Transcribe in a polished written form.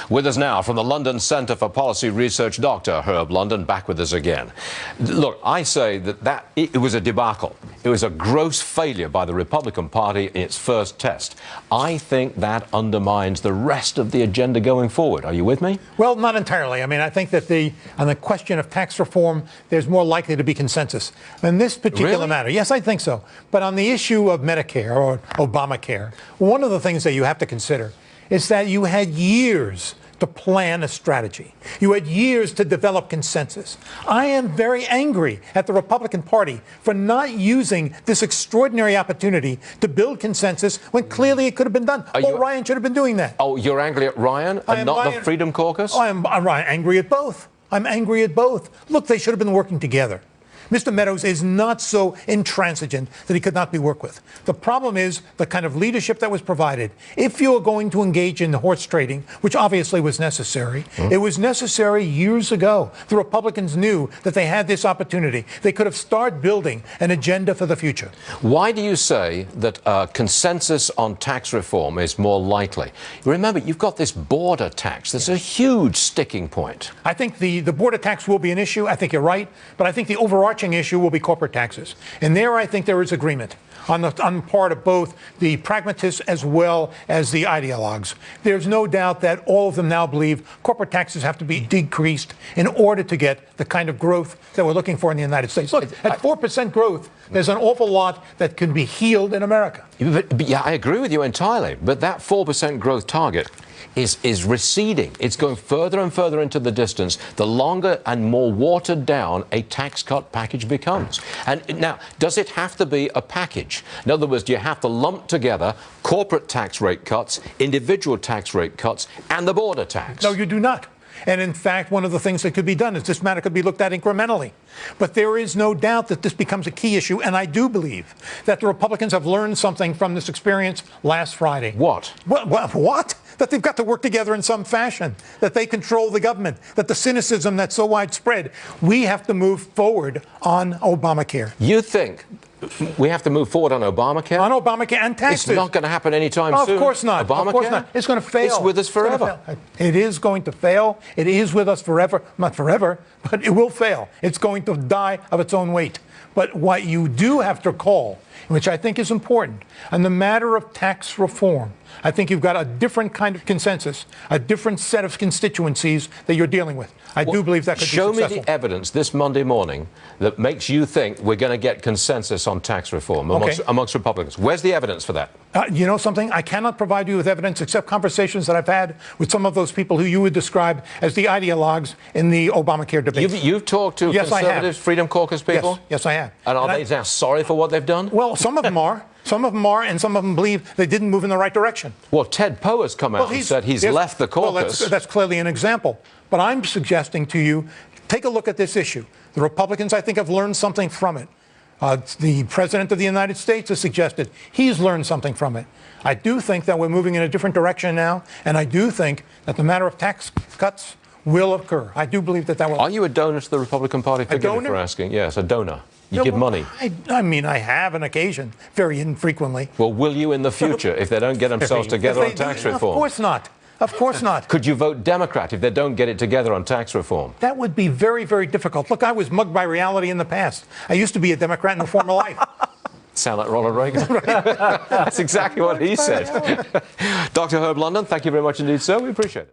With us now from the London Centre for Policy Research, Dr. Herb London, back with us again. Look, I say that it was a debacle. It was a gross failure by the Republican Party in its first test. I think that undermines the rest of the agenda going forward. Are you with me? Well, not entirely. I mean, I think that on the question of tax reform, there's more likely to be consensus. In this particular matter, yes, I think so. But on the issue of Medicare or Obamacare, one of the things that you have to consider is that you had years to plan a strategy. You had years to develop consensus. I am very angry at the Republican Party for not using this extraordinary opportunity to build consensus when clearly it could have been done. Ryan should have been doing that. Oh, you're angry at Ryan and not the Freedom Caucus? I'm angry at both. I'm angry at both. Look, they should have been working together. Mr. Meadows is not so intransigent that he could not be worked with. The problem is the kind of leadership that was provided. If you are going to engage in horse trading, which obviously was necessary, it was necessary years ago. The Republicans knew that they had this opportunity. They could have started building an agenda for the future. Why do you say that consensus on tax reform is more likely? Remember, you've got this border tax. There's a huge sticking point. I think the border tax will be an issue. I think you're right. But I think the overarching issue will be corporate taxes. And there I think there is agreement on the part of both the pragmatists as well as the ideologues. There's no doubt that all of them now believe corporate taxes have to be decreased in order to get the kind of growth that we're looking for in the United States. Look, at 4% growth, there's an awful lot that can be healed in America. But yeah, I agree with you entirely. But that 4% growth target is receding. It's going further and further into the distance the longer and more watered down a tax cut package becomes. And now, does it have to be a package? In other words, do you have to lump together corporate tax rate cuts, individual tax rate cuts, and the border tax? No, you do not. And in fact, one of the things that could be done is this matter could be looked at incrementally. But there is no doubt that this becomes a key issue. And I do believe that the Republicans have learned something from this experience last Friday. What? What? That they've got to work together in some fashion, that they control the government, that the cynicism that's so widespread, we have to move forward on Obamacare. You think we have to move forward on Obamacare? On Obamacare and taxes. It's not going to happen anytime soon. Of course not. Obamacare? Of course not. It's going to fail. It's with us forever. It is going to fail. It is with us forever. Not forever, but it will fail. It's going to die of its own weight. But what you do have to call, which I think is important, on the matter of tax reform, I think you've got a different kind of consensus, a different set of constituencies that you're dealing with. I do believe that could be successful. Show me the evidence this Monday morning that makes you think we're going to get consensus on tax reform amongst Republicans. Where's the evidence for that? You know something? I cannot provide you with evidence except conversations that I've had with some of those people who you would describe as the ideologues in the Obamacare debate. You've talked to conservative Freedom Caucus people? Yes, I have. And are they now sorry for what they've done? Well, some of them are. Some of them are, and some of them believe they didn't move in the right direction. Well, Ted Poe has come out and said he's left the caucus. Well, that's clearly an example. But I'm suggesting to you, take a look at this issue. The Republicans, I think, have learned something from it. The President of the United States has suggested he's learned something from it. I do think that we're moving in a different direction now, and I do think that the matter of tax cuts will occur. I do believe that will. Are you a donor to the Republican Party? Forgive me for asking. Yes, a donor. You give money. I mean, I have an occasion, very infrequently. Well, will you in the future if they don't get themselves together on tax reform? Of course not. Of course not. Could you vote Democrat if they don't get it together on tax reform? That would be very, very difficult. Look, I was mugged by reality in the past. I used to be a Democrat in a former life. Sound like Ronald Reagan? That's exactly what he said. Dr. Herb London, thank you very much indeed, sir. We appreciate it.